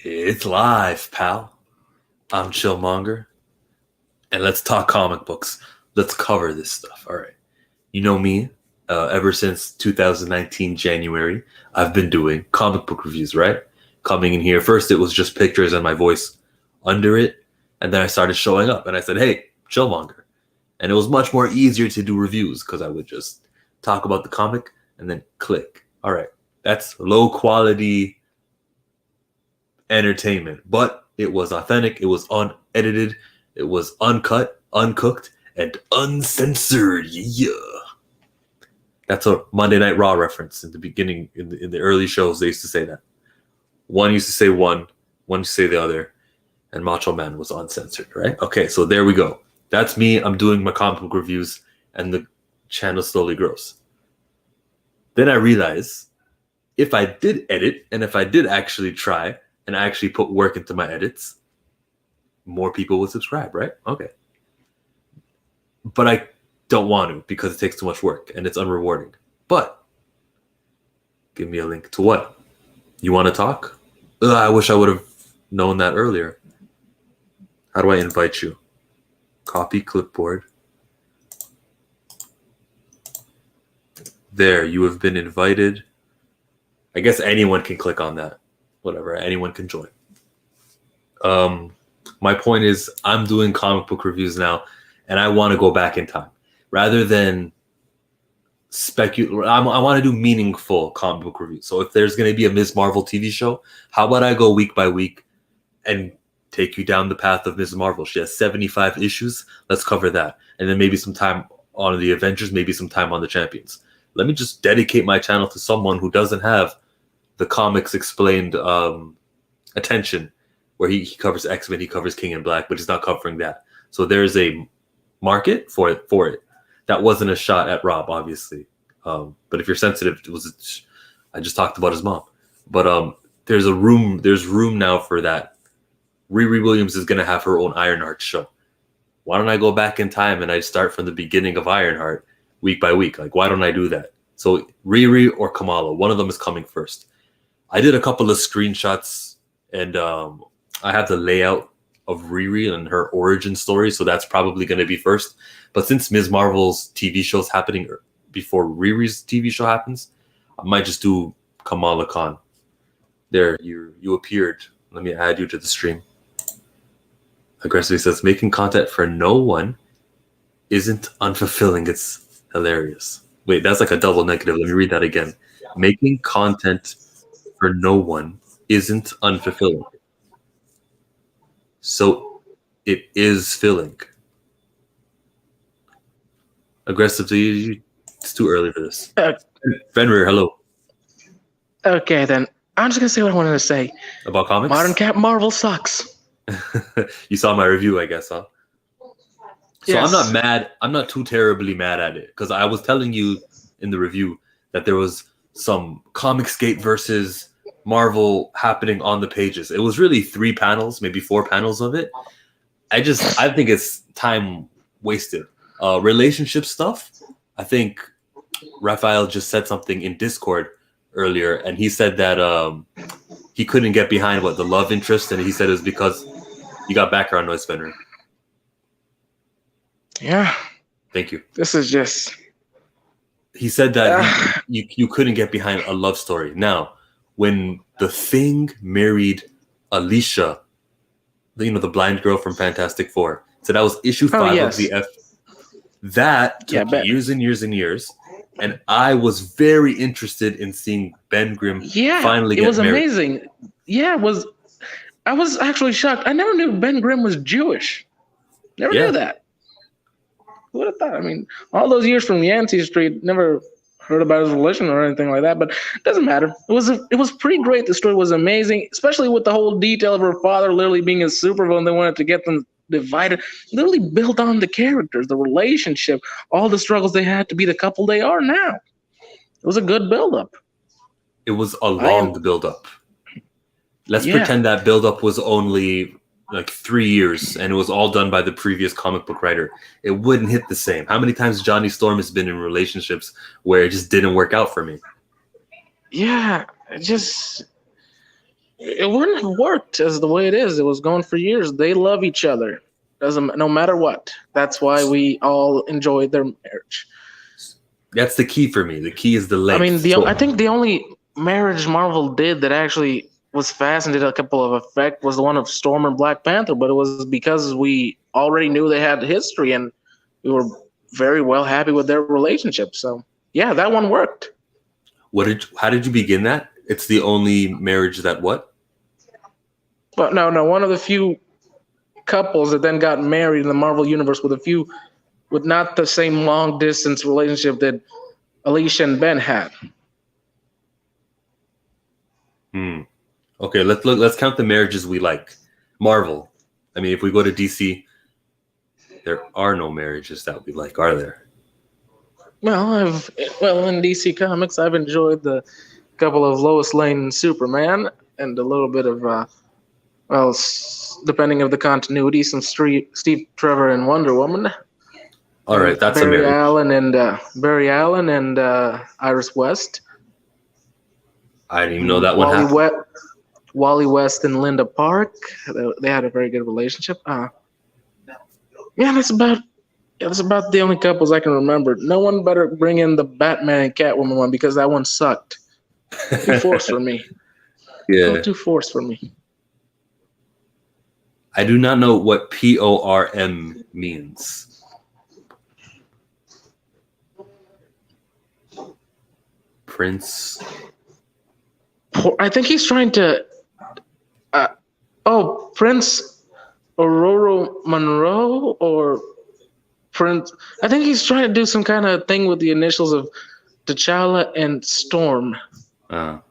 It's live, pal. I'm Chillmonger, and let's talk comic books. Let's cover this stuff. All right. You know me. Ever since 2019 January, I've been doing comic book reviews. Right? Coming in here first, it was just pictures and my voice under it, and then I started showing up, and I said, "Hey, Chillmonger," and it was much more easier to do reviews because I would just talk about the comic and then click. All right. That's low quality entertainment, but it was authentic, it was unedited, it was uncut, uncooked, and uncensored. Yeah, that's a Monday Night Raw reference. In the beginning, in the early shows, they used to say that. One used to say one used to say the other, and Macho Man was uncensored, right? Okay, so there we go. That's me. I'm doing my comic book reviews, and the channel slowly grows. Then I realized if I did edit, and if I did actually try, and I actually put work into my edits, more people would subscribe, right? Okay. But I don't want to because it takes too much work and it's unrewarding. But give me a link to what? You want to talk? I wish I would have known that earlier. How do I invite you? Copy clipboard. There, you have been invited. I guess anyone can click on that. Whatever, anyone can join. My point is, I'm doing comic book reviews now, and I want to go back in time rather than speculate. I want to do meaningful comic book reviews. So if there's going to be a Ms. Marvel TV show, how about I go week by week and take you down the path of Ms. Marvel? She has 75 issues. Let's cover that, and then maybe some time on the Avengers, maybe some time on the Champions. Let me just dedicate my channel to someone who doesn't have the comics explained attention, where he covers X-Men, he covers King in Black, but he's not covering that. So there's a market for it. That wasn't a shot at Rob, obviously. But if you're sensitive, I just talked about his mom. But there's room now for that. Riri Williams is gonna have her own Ironheart show. Why don't I go back in time and I start from the beginning of Ironheart week by week? Like, why don't I do that? So Riri or Kamala, one of them is coming first. I did a couple of screenshots, and I have the layout of Riri and her origin story, so that's probably going to be first. But since Ms. Marvel's TV show is happening before Riri's TV show happens, I might just do Kamala Khan. There, you appeared. Let me add you to the stream. Aggressively says, making content for no one isn't unfulfilling. It's hilarious. Wait, that's like a double negative. Let me read that again. Making content for no one isn't unfulfilling. So it is filling. Aggressively, it's too early for this. Fenrir, hello. Okay, then. I'm just going to say what I wanted to say. About comics? Modern Cap Marvel sucks. You saw my review, I guess, huh? So Yes. I'm not mad. I'm not too terribly mad at it because I was telling you in the review that there was some Comicsgate versus Marvel happening on the pages. It was really 3 panels, maybe 4 panels of it. I think it's time wasted. Relationship stuff. I think Raphael just said something in Discord earlier, and he said that he couldn't get behind the love interest, and he said it was because you got background noise, Fenrir. Yeah. Thank you. This is just... He said that you couldn't get behind a love story. Now, when The Thing married Alicia, the blind girl from Fantastic Four, so that was issue 5 yes. of the F. That took bet. years and years and years, and I was very interested in seeing Ben Grimm finally get married. It was amazing. Yeah, I was actually shocked. I never knew Ben Grimm was Jewish. Never knew that. Who would have thought? I mean, all those years from Yancey Street, never heard about his religion or anything like that, but it doesn't matter. It was pretty great. The story was amazing, especially with the whole detail of her father literally being a supervillain. They wanted to get them divided, literally built on the characters, the relationship, all the struggles they had to be the couple they are now. It was a good build-up. It was a long build-up. Let's pretend that build-up was only like 3 years, and it was all done by the previous comic book writer. It wouldn't hit the same. How many times Johnny Storm has been in relationships where it just didn't work out for me? Yeah, it just it wouldn't have worked as the way it is. It was going for years. They love each other. Doesn't no matter what. That's why we all enjoyed their marriage. That's the key for me. The key is the I mean, length. So, I think the only marriage Marvel did that actually was fast and did a couple of effect was the one of Storm and Black Panther, but it was because we already knew they had history and we were very well happy with their relationship. So yeah, that one worked. how did you begin that? It's the only marriage that what? But no, one of the few couples that then got married in the Marvel universe with not the same long distance relationship that Alicia and Ben had. Okay, let's count the marriages we like. Marvel. I mean, if we go to DC, there are no marriages that we like, are there? Well, in DC Comics, I've enjoyed the couple of Lois Lane and Superman, and a little bit of depending of the continuity, some Steve Trevor and Wonder Woman. All right, that's a marriage. Barry Allen and Iris West. I didn't even know that one happened. Wally West and Linda Park. They had a very good relationship. That's about the only couples I can remember. No one better bring in the Batman and Catwoman one because that one sucked. Too forced for me. Yeah. Too forced for me. I do not know what PORM means. Prince. I think he's trying to. Prince Aurora Monroe or Prince. I think he's trying to do some kind of thing with the initials of T'Challa and Storm. Well,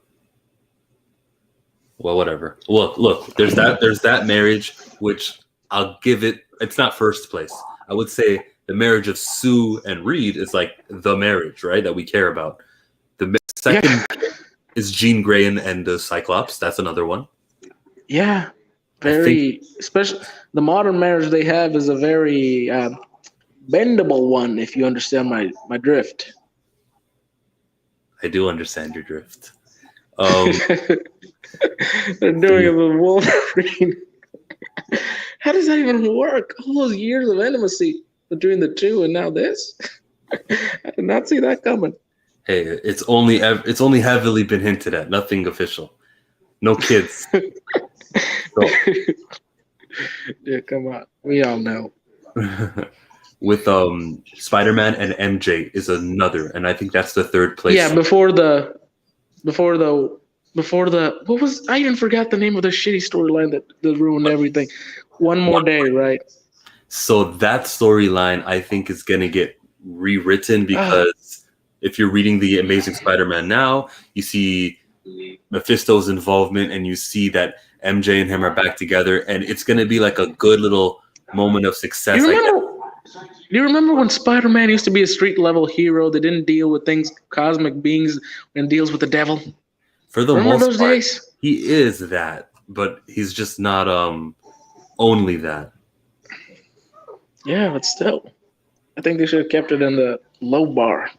whatever. Look. There's that marriage, which I'll give it. It's not first place. I would say the marriage of Sue and Reed is like the marriage, right? That we care about. The second is Jean Grey and the Cyclops. That's another one. Yeah, especially the modern marriage they have is a very bendable one. If you understand my drift. I do understand your drift. They're doing it with Wolverine. How does that even work? All those years of intimacy between the two, and now this. I did not see that coming. Hey, it's only heavily been hinted at. Nothing official. No kids. So. Yeah, come on. We all know. With Spider-Man and MJ is another, and I think that's the third place. Yeah, before the what was, I even forgot the name of the shitty storyline that ruined everything. One More Day, right? So that storyline I think is gonna get rewritten because if you're reading the Amazing Spider-Man now, you see Mephisto's involvement and you see that MJ and him are back together, and it's gonna be like a good little moment of success. Do you remember when Spider-Man used to be a street level hero that didn't deal with things, cosmic beings, and deals with the devil? For the remember most those part, days? He is that, but he's just not only that. Yeah, but still, I think they should have kept it in the low bar.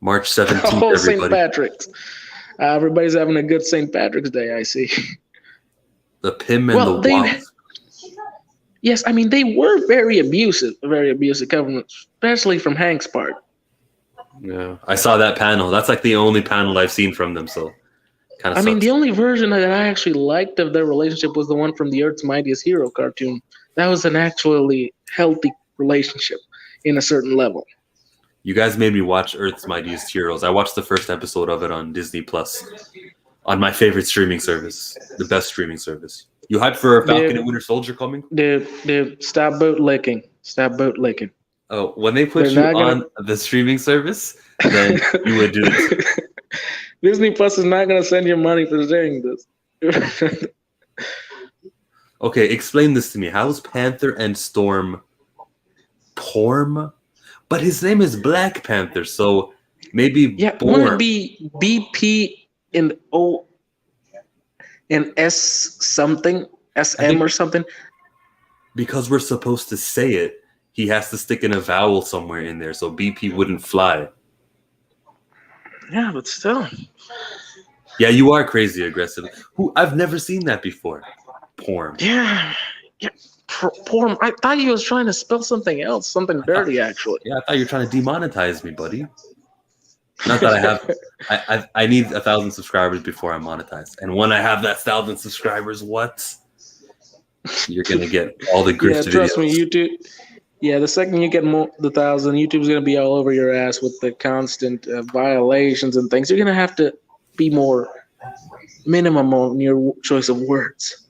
March 17th, everybody. St. Patrick's. Everybody's having a good St. Patrick's Day, I see. The Pim and the Wop. Yes, I mean, they were very abusive government, especially from Hank's part. Yeah, I saw that panel. That's like the only panel I've seen from them, so kind of. I mean, the only version that I actually liked of their relationship was the one from the Earth's Mightiest Hero cartoon. That was an actually healthy relationship in a certain level. You guys made me watch Earth's Mightiest Heroes. I watched the first episode of it on Disney Plus, on my favorite streaming service, the best streaming service. You hyped for Falcon and Winter Soldier coming? Dude, stop bootlicking. Stop bootlicking. Oh, when they put you on the streaming service, then you would do it. Disney Plus is not going to send you money for saying this. Okay, explain this to me. How is Panther and Storm Porm? But his name is Black Panther, so maybe wouldn't it be BP and O and S something, SM or something? Because we're supposed to say it, he has to stick in a vowel somewhere in there, so BP wouldn't fly. Yeah, but still. Yeah, you are crazy aggressive. Who I've never seen that before. Porn. Yeah, yeah. Poor. I thought he was trying to spell something else, something I thought, dirty, actually. yeah, I thought you were trying to demonetize me, buddy. Not that I have. I need 1,000 subscribers before I monetize, and when I have that 1,000 subscribers, what? You're gonna get all the Yeah, grift trust me, videos. YouTube. Yeah, the second you get the 1,000, YouTube's gonna be all over your ass with the constant violations and things. You're gonna have to be more minimum on your choice of words,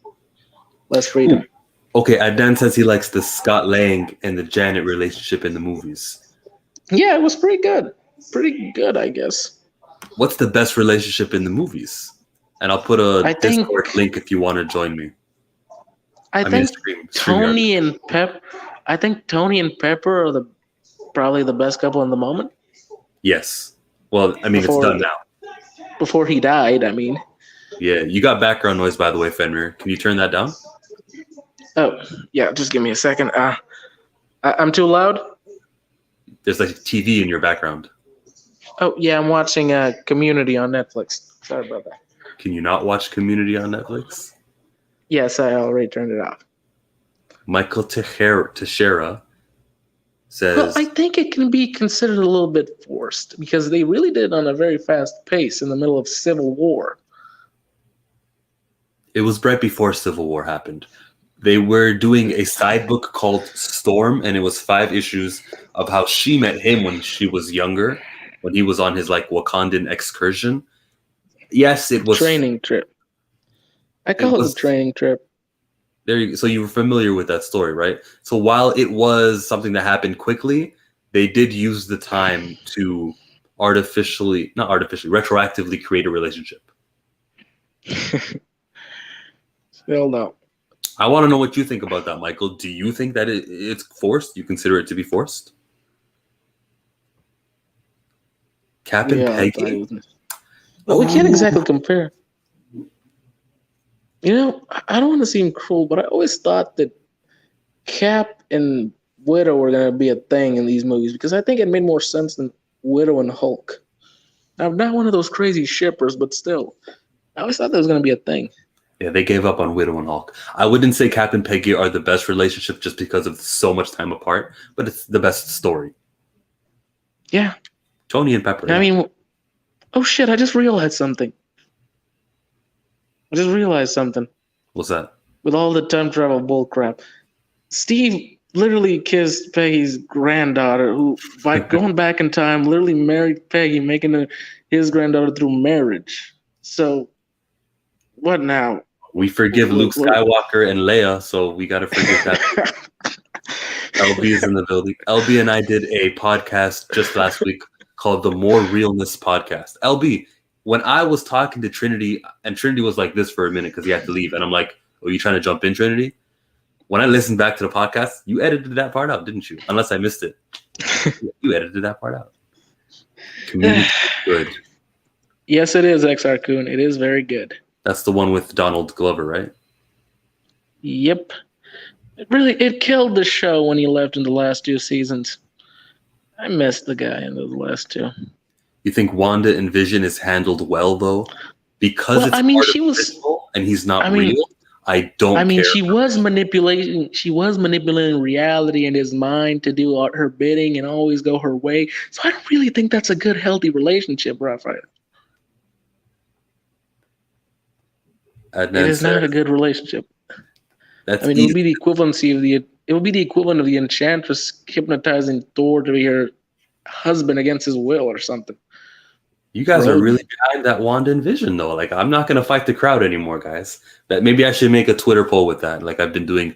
less freedom. Ooh. Okay, Adnan says he likes the Scott Lang and the Janet relationship in the movies. Yeah, it was pretty good, I guess. What's the best relationship in the movies? And I'll put a I think Discord link if you want to join me. I I mean, a think StreamYard. I think Tony and Pepper are probably the best couple in the moment. Yes. Well, I mean, it's Before done now. before he died, I mean. Yeah, you got background noise, by the way, Fenrir. Can you turn that down? Oh, yeah, just give me a second. I'm too loud? There's like TV in your background. Oh, yeah, I'm watching Community on Netflix. Sorry about that. Can you not watch Community on Netflix? Yes, I already turned it off. Michael Teixeira says, Well, I think it can be considered a little bit forced because they really did it on a very fast pace in the middle of Civil War. it was right before Civil War happened. They were doing a side book called Storm, and it was 5 issues of how she met him when she was younger, when he was on his like Wakandan excursion. Yes, it was Training trip. I call it a training trip. So you were familiar with that story, right? So while it was something that happened quickly, they did use the time to retroactively create a relationship. Still no. I want to know what you think about that, Michael. Do you think that it's forced? You consider it to be forced? Cap and Peggy? Well, we can't exactly compare. You know, I don't want to seem cruel, but I always thought that Cap and Widow were going to be a thing in these movies because I think it made more sense than Widow and Hulk. I'm not one of those crazy shippers, but still, I always thought that was going to be a thing. Yeah, they gave up on Widow and Hulk. I wouldn't say Cap and Peggy are the best relationship just because of so much time apart, but it's the best story. Yeah. Tony and Pepper. I mean, oh shit, I just realized something. What's that? With all the time travel bullcrap. Steve literally kissed Peggy's granddaughter, who, by going back in time, literally married Peggy, making his granddaughter through marriage. So, what now? We forgive Luke Skywalker and Leia, so we got to forgive that. LB is in the building. LB and I did a podcast just last week called the More Realness Podcast. LB, when I was talking to Trinity, and Trinity was like this for a minute because he had to leave, and I'm like, "Oh, you trying to jump in, Trinity?" When I listened back to the podcast, you edited that part out, didn't you? Unless I missed it. You edited that part out. Community is good. Yes, it is, XR Coon. It is very good. That's the one with Donald Glover, right? Yep. It killed the show when he left in the last 2 seasons. I missed the guy in those last 2. You think Wanda and Vision is handled well, though? Because it's artificial and he's not real? I don't care. she was manipulating reality in his mind to do her bidding and always go her way. So I don't really think that's a good, healthy relationship, Raphael. It is not a good relationship. It would be the equivalent of the Enchantress hypnotizing Thor to be her husband against his will or something. You guys are really behind that Wanda and Vision, though. Like, I'm not going to fight the crowd anymore, guys. That maybe I should make a Twitter poll with that, like I've been doing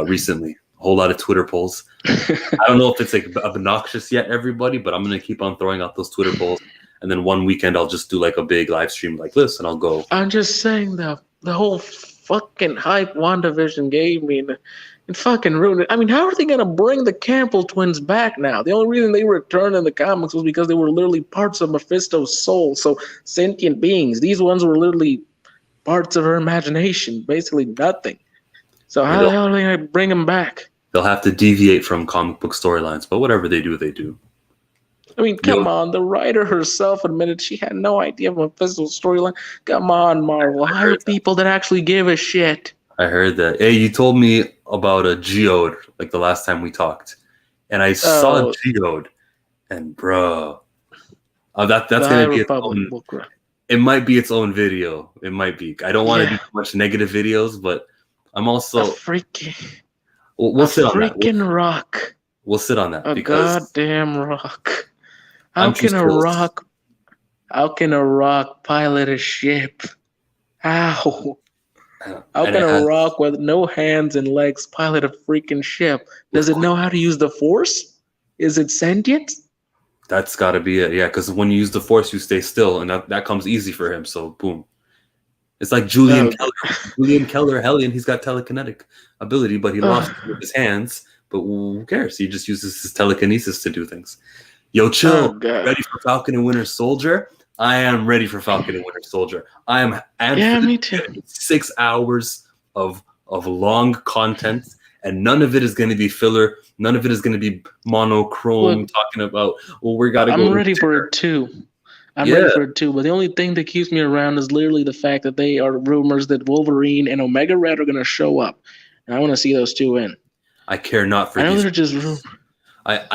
recently. A whole lot of Twitter polls. I don't know if it's like obnoxious yet, everybody, but I'm going to keep on throwing out those Twitter polls. And then one weekend, I'll just do like a big live stream like this, and I'll go. I'm just saying the whole fucking hype WandaVision gave me and fucking ruined it. I mean, how are they going to bring the Campbell twins back now? The only reason they returned in the comics was because they were literally parts of Mephisto's soul. So sentient beings. These ones were literally parts of her imagination. Basically nothing. So how the hell are they going to bring them back? They'll have to deviate from comic book storylines, but whatever they do, they do. I mean, Yo, come on. The writer herself admitted she had no idea of Mephisto's storyline. Come on, Marvel. I Hire heard that. people that actually give a shit. I heard that. Hey, you told me about a geode like the last time we talked, and I saw Oh, geode, and bro, the that's High gonna be its Republic own. book. It might be its own video. It might be. I don't want to do Yeah, too much negative videos, but I'm a also. freaking, We'll a sit on that. freaking rock. We'll sit on that A because goddamn rock. How I'm too can a curious. rock? How can a rock pilot a ship? How? How And can it a has. rock with no hands and legs pilot a freaking ship? Does it know how to use the force? Is it sentient? That's got to be it. Yeah, because when you use the force, you stay still, and that comes easy for him. So boom. It's like Julian Oh, Keller. Julian Keller, Hellion, he's got telekinetic ability, but he lost it with oh, his hands. But who cares? He just uses his telekinesis to do things. Yo, oh chill. You God. ready for Falcon and Winter Soldier? I am ready for Falcon and Winter Soldier. I am amped for Yeah, this. me too. 6 hours of long content, and none of it is going to be filler. None of it is going to be monochrome Look, talking about, well, we got to go I'm to ready for dinner. it too. I'm ready Yeah, for it too. But the only thing that keeps me around is literally the fact that they are rumors that Wolverine and Omega Red are going to show up, and I want to see those two in. I care not for I know these. they're just rumors.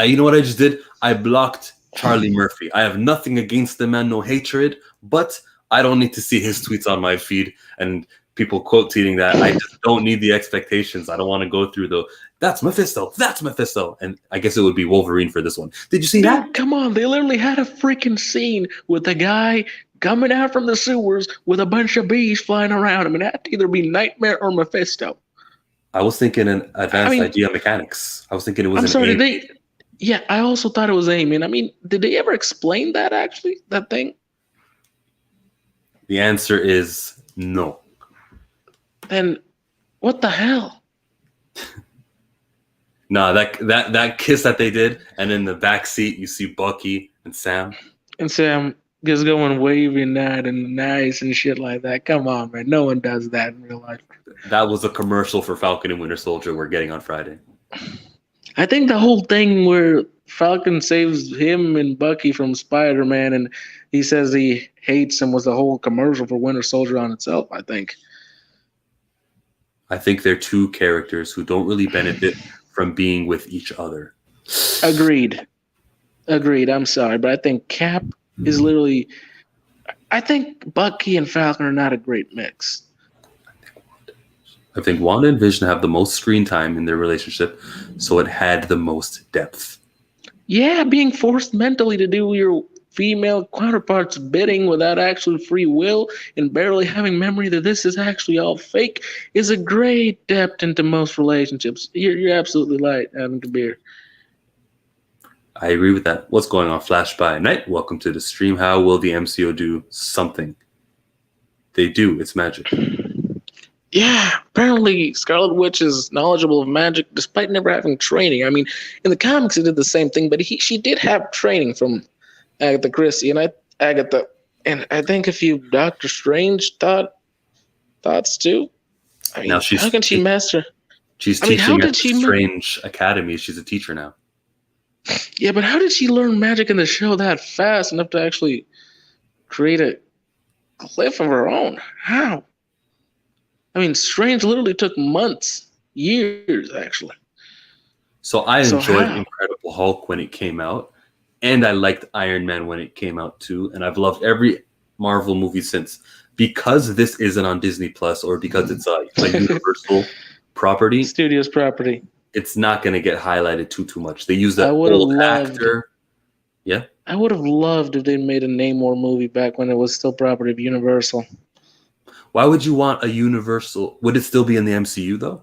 You know what I just did? I blocked Charlie Murphy. I have nothing against the man, no hatred, but I don't need to see his tweets on my feed and people quote tweeting that. I just don't need the expectations. I don't want to go through the that's Mephisto, and I guess it would be Wolverine for this one. Did you see that? Dude, come on. They literally had a freaking scene with a guy coming out from the sewers with a bunch of bees flying around him. And it had to either be Nightmare or Mephisto. I was thinking an I advanced mean, idea mechanics. I was thinking it was I'm an sorry, aim. did they? Yeah, I also thought it was Amy. And I mean, did they ever explain that actually? That thing? The answer is no. Then what the hell? Nah, that kiss that they did, and in the back seat you see Bucky and Sam. And Sam just going waving that and nice and shit like that. Come on, man. No one does that in real life. That was a commercial for Falcon and Winter Soldier we're getting on Friday. I think the whole thing where Falcon saves him and Bucky from Spider-Man and he says he hates him was the whole commercial for Winter Soldier on itself, I think. I think they're two characters who don't really benefit from being with each other. Agreed. Agreed. I'm sorry, but I think Cap is literally I think Bucky and Falcon are not a great mix. I think Wanda and Vision have the most screen time in their relationship, so it had the most depth. Yeah, being forced mentally to do your female counterpart's bidding without actual free will and barely having memory that this is actually all fake is a great depth into most relationships. You're absolutely right, Adam Kabir. I agree with that. What's going on, Flash by Night? Welcome to the stream. How will the MCO do something? They do. It's magic. Yeah, apparently Scarlet Witch is knowledgeable of magic despite never having training. I mean, in the comics it did the same thing, but she did have training from Agatha Christie and I think a few Doctor Strange thoughts too. I Now mean, how can she master? she's I mean, how teaching at did the she? Strange Academy. She's a teacher now. Yeah, but how did she learn magic in the show that fast enough to actually create a cliff of her own? How? I mean, Strange literally took months, years actually. So I So enjoyed how? Incredible Hulk when it came out, and I liked Iron Man when it came out too, and I've loved every Marvel movie since. Because this isn't on Disney Plus or because it's a Universal property, Studios property. it's not going to get highlighted too much. They use I that would have old loved. actor. Yeah. I would have loved if they made a Namor movie back when it was still property of Universal. Why would you want a Universal? Would it still be in the MCU though?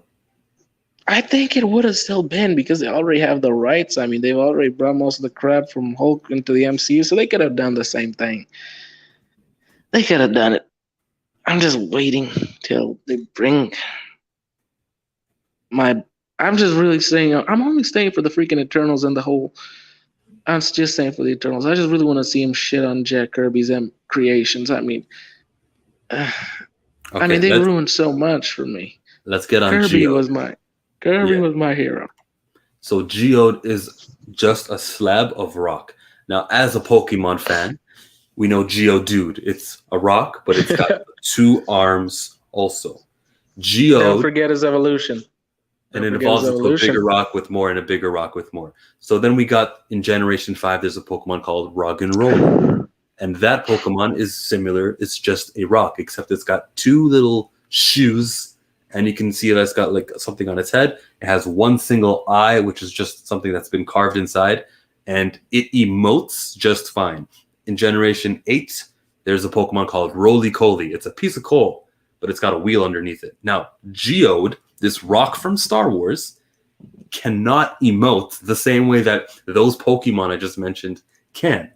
I think it would have still been because they already have the rights. I mean, they've already brought most of the crap from Hulk into the MCU, so they could have done the same thing. They could have done it. I'm just waiting till they bring my. I'm just really saying. I'm only staying for the freaking Eternals and the whole. I'm just saying for the Eternals. I just really want to see him shit on Jack Kirby's creations. I mean, Okay, they ruined so much for me. let's get on Kirby Geode. was my hero. So Geode is just a slab of rock. Now, as a Pokemon fan, we know Geodude. It's a rock, but it's got 2 arms also. Don't Geode, forget his evolution. and Don't it forget his evolves into a evolution. bigger rock with more and a bigger rock with more. So then we got in Generation 5, there's a Pokemon called Roggenrola. And that Pokemon is similar. It's just a rock, except it's got 2 little shoes. And you can see that it's got like something on its head. It has 1 single eye, which is just something that's been carved inside. And it emotes just fine. In Generation 8, there's a Pokemon called Roly-Coly. It's a piece of coal, but it's got a wheel underneath it. Now, Geode, this rock from Star Wars, cannot emote the same way that those Pokemon I just mentioned can.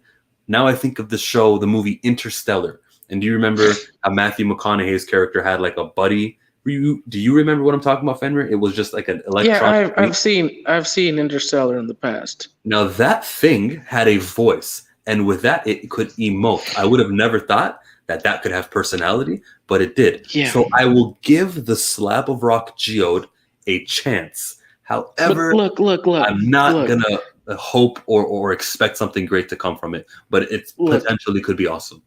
Now I think of the show, the movie Interstellar. And do you remember how Matthew McConaughey's character had like a buddy? Do you remember what I'm talking about, Fenrir? It was just like an electronic. Yeah, I've seen Interstellar in the past. Now that thing had a voice, and with that, it could emote. I would have never thought that that could have personality, but it did. Yeah. So I will give the Slab of Rock Geode a chance. However, But look. I'm not gonna hope or expect something great to come from it, but it potentially could be awesome.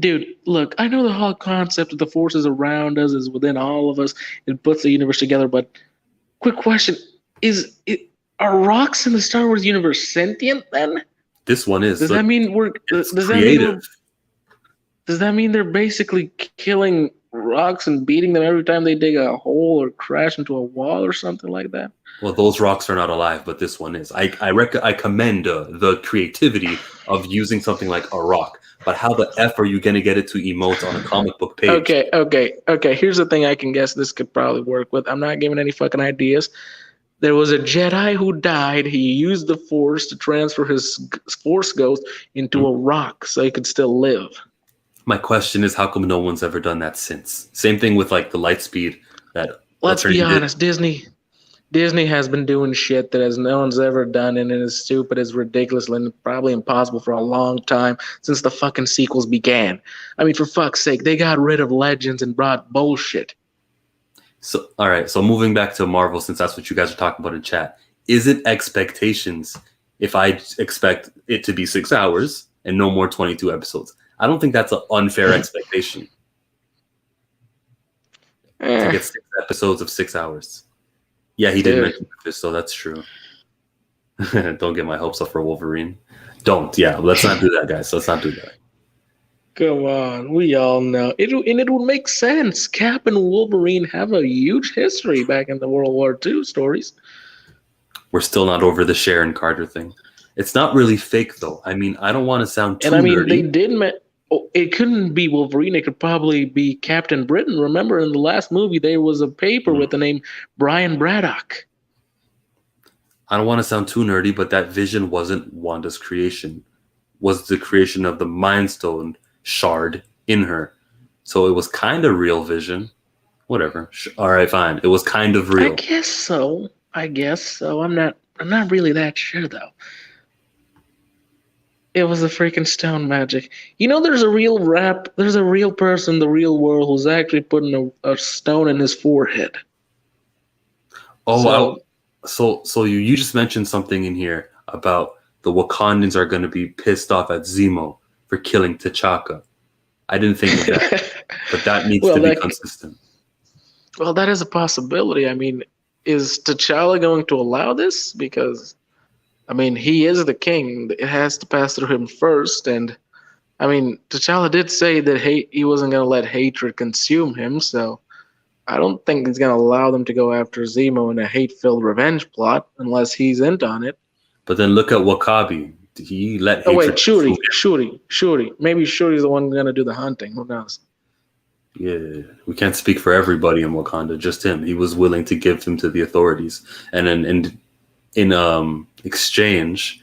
Dude, look, I know the whole concept of the forces around us is within all of us. It puts the universe together. But quick question: are rocks in the Star Wars universe sentient? Then This one is. does that mean we're? It's Does creative. does that mean they're basically killing rocks and beating them every time they dig a hole or crash into a wall or something like that? Well, those rocks are not alive, but this one is. I commend the creativity of using something like a rock. But how the F are you going to get it to emote on a comic book page? Okay. Here's the thing I can guess this could probably work with. I'm not giving any fucking ideas. There was a Jedi who died. He used the Force to transfer his Force ghost into a rock so he could still live. My question is, how come no one's ever done that since? Same thing with like the light speed that. Let's be honest, Disney has been doing shit that no one's ever done, and it is stupid, it's ridiculous, and probably impossible for a long time since the fucking sequels began. I mean, for fuck's sake, they got rid of legends and brought bullshit. So, all right. So moving back to Marvel, since that's what you guys are talking about in chat, is it expectations if I expect it to be 6 hours and no more 22 episodes? I don't think that's an unfair expectation. To get 6 episodes of 6 hours. Yeah, he did mention this, so that's true. Don't get my hopes up for Wolverine. Don't. Yeah, let's not do that, guys. Let's not do that. Come on, we all know it would make sense. Cap and Wolverine have a huge history back in the World War II stories. We're still not over the Sharon Carter thing. It's not really fake, though. I mean, I don't want to sound too nerdy. They did. It couldn't be Wolverine. It could probably be Captain Britain. Remember, in the last movie, there was a paper with the name Brian Braddock. I don't want to sound too nerdy, but that vision wasn't Wanda's creation. Was the creation of the Mind Stone shard in her. So it was kind of real Vision. Whatever. All right, fine. It was kind of real. I guess so. I'm not really that sure, though. It was a freaking stone magic. You know, there's a real person in the real world who's actually putting a stone in his forehead. Oh, so you just mentioned something in here about the Wakandans are going to be pissed off at Zemo for killing T'Chaka. I didn't think of that, but that needs to be consistent. Well, that is a possibility. I mean, is T'Challa going to allow this? Because I mean, he is the king. It has to pass through him first. And, I mean, T'Challa did say that he wasn't going to let hatred consume him. So I don't think he's going to allow them to go after Zemo in a hate-filled revenge plot unless he's in on it. But then look at Wakabi. He let hatred... Oh, wait, Shuri. Maybe Shuri's the one going to do the hunting. Who knows? Yeah, we can't speak for everybody in Wakanda, just him. He was willing to give him to the authorities. And then in exchange,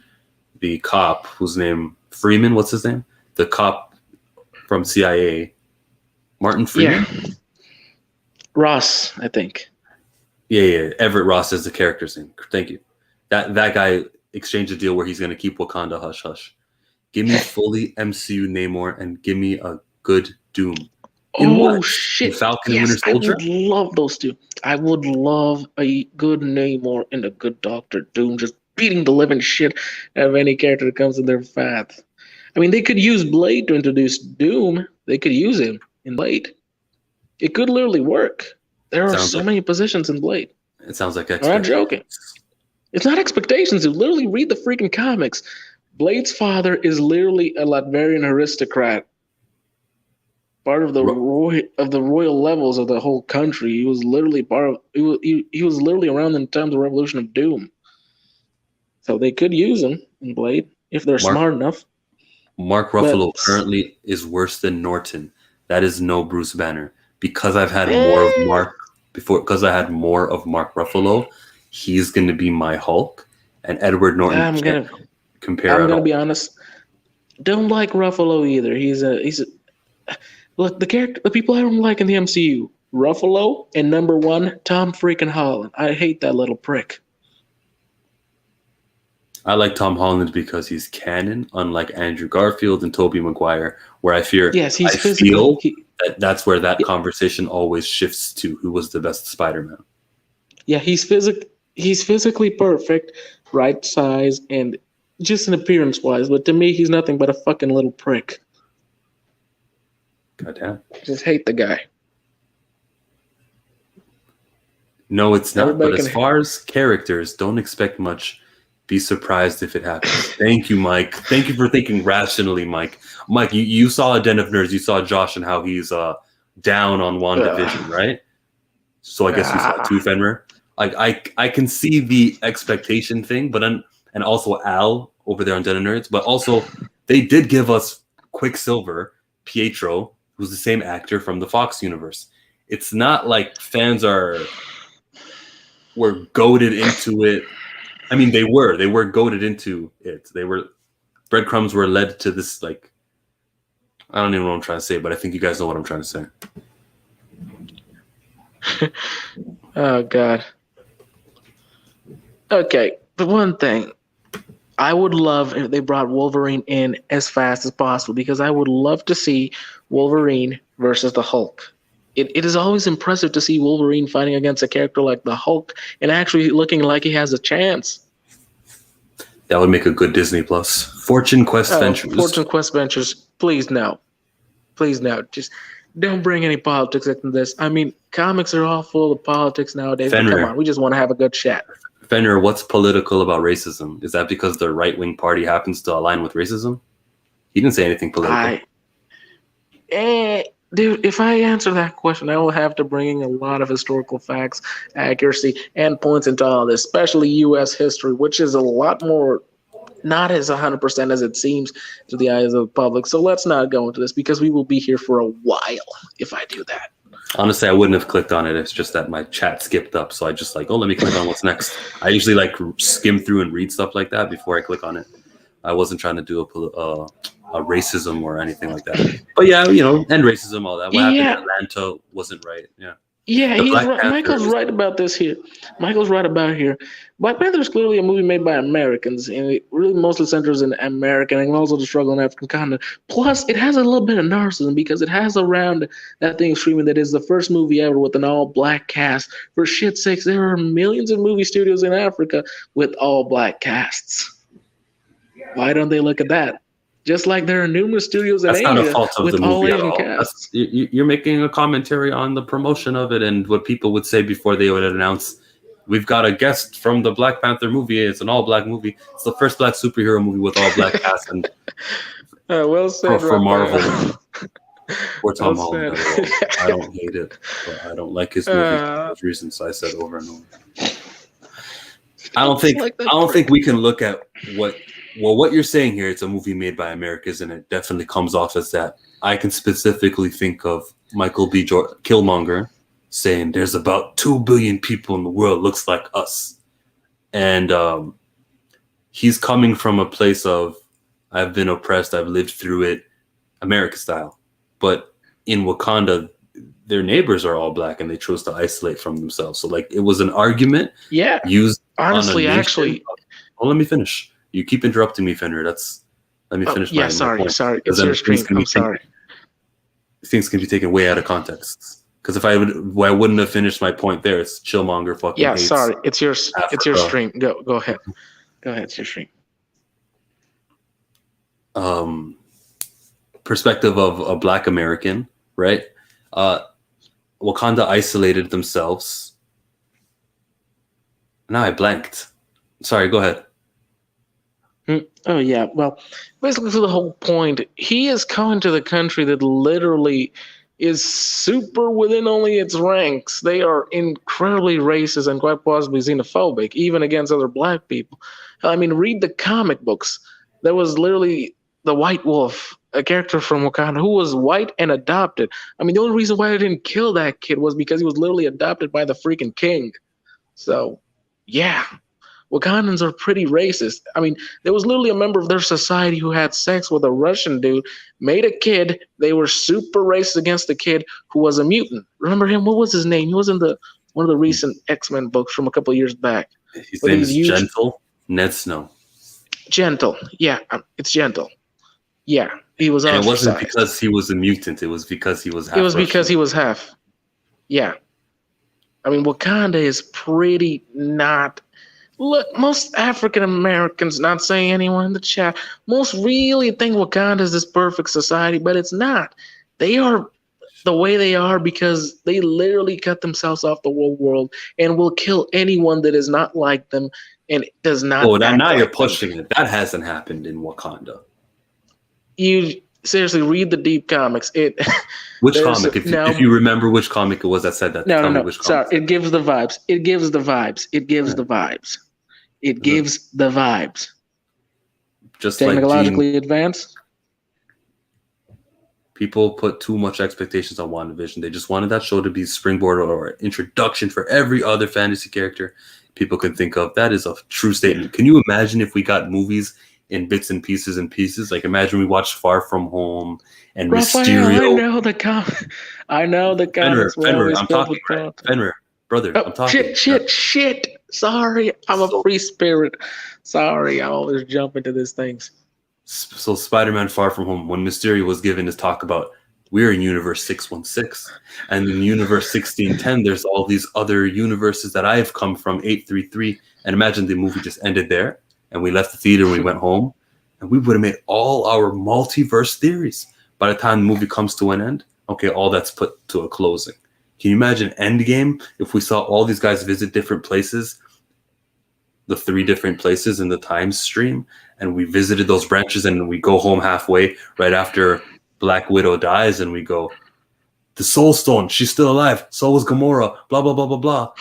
the cop whose name Freeman, what's his name? The cop from CIA, Martin Freeman. Yeah. Ross, I think. Yeah. Everett Ross is the character's name. Thank you. That guy exchanged a deal where he's going to keep Wakanda hush hush. Give me fully MCU Namor and give me a good Doom. Shit! In Falcon and Winter Soldier? I would love those two. I would love a good Namor and a good Doctor Doom. Just beating the living shit out of any character that comes in their path. I mean, they could use Blade to introduce Doom. They could use him in Blade. It could literally work. There are Sounds so like many positions in Blade. it sounds like I'm not joking. expectations. It's not expectations. You literally read the freaking comics. Blade's father is literally a Latverian aristocrat, part of the royal levels of the whole country. He was literally part of. He was literally around in the time of the Revolution of Doom. So they could use him in Blade if they're Mark smart enough. Mark But Ruffalo currently is worse than Norton. That is no Bruce Banner. Because I've had more of eh, Mark before. Because I had more of Mark Ruffalo, he's going to be my Hulk, and Edward Norton I'm can't gonna compare I'm at gonna all. be honest. Don't like Ruffalo either. He's a look the people I don't like in the MCU. Ruffalo and number one Tom freaking Holland. I hate that little prick. I like Tom Holland because he's canon, unlike Andrew Garfield and Tobey Maguire, where Yes, I he's physically. feel that that's where that conversation always shifts to who was the best Spider-Man. Yeah, he's physically perfect, right size, and just an appearance wise. But to me, he's nothing but a fucking little prick. Goddamn. Just hate the guy. No, it's not. Everybody But as can. far as characters, don't expect much. Be surprised if it happens. Thank you, Mike. Thank you for thinking rationally, Mike. Mike, you saw a Den of Nerds. You saw Josh and how he's down on WandaVision, right? So I guess you saw it too, Fenrir. I can see the expectation thing, but and also Al over there on Den of Nerds, but also they did give us Quicksilver, Pietro, who's the same actor from the Fox universe. It's not like fans were goaded into it. I mean, they were goaded into it. Breadcrumbs were led to this, like, I don't even know what I'm trying to say, but I think you guys know what I'm trying to say. Oh God. Okay, but one thing, I would love if they brought Wolverine in as fast as possible because I would love to see Wolverine versus the Hulk. It is always impressive to see Wolverine fighting against a character like the Hulk and actually looking like he has a chance. That would make a good Disney Plus. Fortune Quest Ventures. Fortune Quest Ventures, please no. Please no. Just don't bring any politics into this. I mean, comics are all full of politics nowadays. But come on, we just want to have a good chat. Fenrir, what's political about racism? Is that because the right-wing party happens to align with racism? He didn't say anything political. Dude, if I answer that question, I will have to bring in a lot of historical facts, accuracy, and points into all this, especially U.S. history, which is a lot more not as 100% as it seems to the eyes of the public. So let's not go into this because we will be here for a while if I do that. Honestly, I wouldn't have clicked on it. It's just that my chat skipped up. So I just let me click on what's next. I usually skim through and read stuff like that before I click on it. I wasn't trying to do a racism or anything like that. But yeah, end racism, all that. What happened in Atlanta wasn't right. Yeah. Yeah, he's right. Michael's right about this here. Michael's right about here. Black Panther is clearly a movie made by Americans, and it really mostly centers in American and also the struggle in the African continent. Plus, it has a little bit of narcissism because it has around that thing screaming that is the first movie ever with an all-black cast. For shit's sakes, there are millions of movie studios in Africa with all-black casts. Why don't they look at that? Just like there are numerous studios in Asia with all Asian casts. You're making a commentary on the promotion of it and what people would say before they would announce, we've got a guest from the Black Panther movie. It's an all-black movie. It's the first black superhero movie with all-black cast. And well said, for Marvel. Or Tom Holland. I don't hate it, but I don't like his movie for those reasons I said over and over. I don't think we can look at what you're saying here. It's a movie made by Americans, and it definitely comes off as that. I can specifically think of Michael B. Killmonger saying, "There's about 2 billion people in the world looks like us," and he's coming from a place of, I've been oppressed, I've lived through it, America style. But in Wakanda, their neighbors are all black, and they chose to isolate from themselves. So it was an argument. Yeah. Used honestly, actually. Let me finish. You keep interrupting me, Fenrir. Let me finish. Yeah, sorry. It's your stream. I'm sorry. Things can be taken way out of context. Because if I wouldn't have finished my point there. It's Chillmonger fucking. Yeah, sorry. It's your stream. Go ahead. Go ahead, Shishri. Perspective of a Black American, right? Wakanda isolated themselves. Now I blanked. Sorry, go ahead. Oh yeah, well, basically for the whole point, he is coming to the country that literally is super within only its ranks. They are incredibly racist and quite possibly xenophobic, even against other black people. I mean, read the comic books. There was literally the White Wolf, a character from Wakanda who was white and adopted. I mean, the only reason why I didn't kill that kid was because he was literally adopted by the freaking king. So, yeah. Wakandans are pretty racist. I mean, there was literally a member of their society who had sex with a Russian dude, made a kid. They were super racist against the kid who was a mutant. Remember him? What was his name? He was in the one of the recent X-Men books from a couple of years back. His name is Gentle. Ned Snow. Gentle. Yeah, it's Gentle. Yeah, he was ostracized. And it wasn't because he was a mutant. It was because he was half It was Russian. because he was half. Yeah. I mean, Wakanda is pretty not... Look, most African Americans, not saying anyone in the chat, most really think Wakanda is this perfect society, but it's not. They are the way they are because they literally cut themselves off the whole world and will kill anyone that is not like them and does not. Oh, now like you're pushing it. That hasn't happened in Wakanda. You seriously read the deep comics. Which comic? If you remember which comic it was that said that. No. Sorry, it gives the vibes. It gives the vibes. It gives the vibes. It gives the vibes. Just technologically like advanced. People put too much expectations on WandaVision. They just wanted that show to be springboard or introduction for every other fantasy character people can think of. That is a true statement. Can you imagine if we got movies in bits and pieces? Like imagine we watched Far From Home and Raphael, Mysterio. I know the comics. Fenrir, I'm talking. Fenrir, brother, I'm talking. Shit. Sorry, I'm a free spirit. Sorry, I always jump into these things. So Spider-Man Far From Home, when Mysterio was given his talk about we're in universe 616, and in universe 1610, there's all these other universes that I've come from, 833, and imagine the movie just ended there, and we left the theater and we went home, and we would have made all our multiverse theories. By the time the movie comes to an end, okay, all that's put to a closing. Can you imagine Endgame if we saw all these guys visit different places, the 3 different places in the time stream, and we visited those branches and we go home halfway right after Black Widow dies and we go, the Soul Stone, she's still alive. So was Gamora, blah, blah, blah, blah, blah.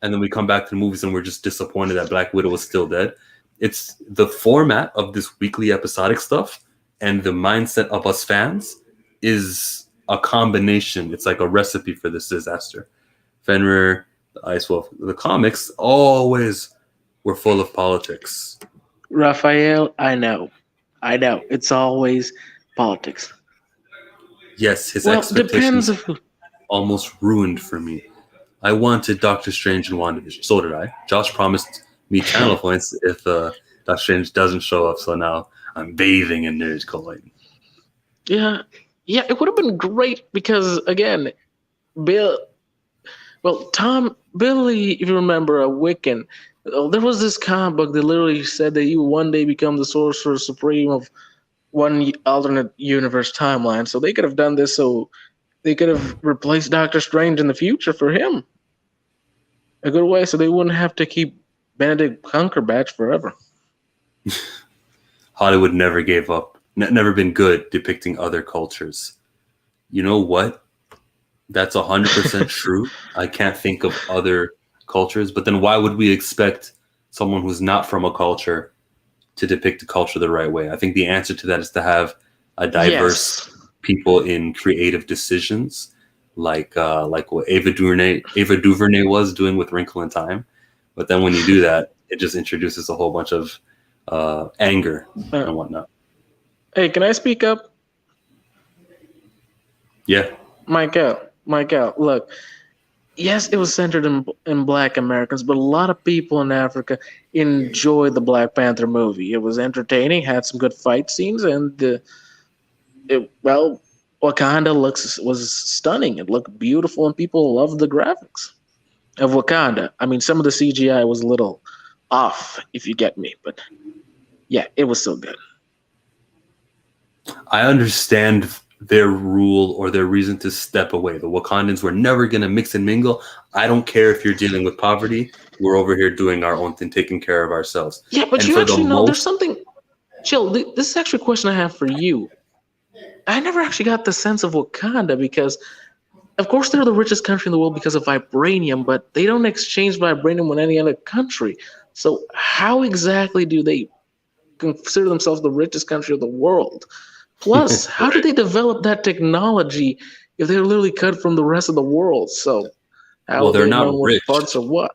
And then we come back to the movies and we're just disappointed that Black Widow was still dead. It's the format of this weekly episodic stuff and the mindset of us fans is a combination. It's like a recipe for this disaster. Fenrir, the Ice Wolf, the comics always were full of politics. Raphael, I know. It's always politics. Yes, his expectations almost ruined for me. I wanted Doctor Strange and WandaVision. So did I. Josh promised me channel points if Doctor Strange doesn't show up. So now I'm bathing in nerd culture. Yeah, it would have been great because, again, Billy, if you remember, a Wiccan, there was this comic book that literally said that you one day become the Sorcerer Supreme of one alternate universe timeline. So they could have done this so they could have replaced Doctor Strange in the future for him. A good way so they wouldn't have to keep Benedict Cumberbatch forever. Hollywood never gave up. Never been good depicting other cultures. You know what? That's 100% true. I can't think of other cultures, but then why would we expect someone who's not from a culture to depict a culture the right way? I think the answer to that is to have a diverse people in creative decisions, like what Ava DuVernay was doing with Wrinkle in Time. But then when you do that, it just introduces a whole bunch of anger and whatnot. Hey, can I speak up? Yeah. Michael, look. Yes, it was centered in Black Americans, but a lot of people in Africa enjoyed the Black Panther movie. It was entertaining, had some good fight scenes, and Wakanda was stunning. It looked beautiful, and people loved the graphics of Wakanda. I mean, some of the CGI was a little off, if you get me. But yeah, it was so good. I understand their rule or their reason to step away. The Wakandans were never going to mix and mingle. I don't care if you're dealing with poverty. We're over here doing our own thing, taking care of ourselves. Yeah, but And you for the actually know there's most, something. Chill. This is actually a question I have for you. I never actually got the sense of Wakanda because, of course, they're the richest country in the world because of vibranium, but they don't exchange vibranium with any other country. So, how exactly do they consider themselves the richest country of the world? Plus, how did right. they develop that technology if they're literally cut from the rest of the world? So, how Well, would they're they not know what parts rich. are what?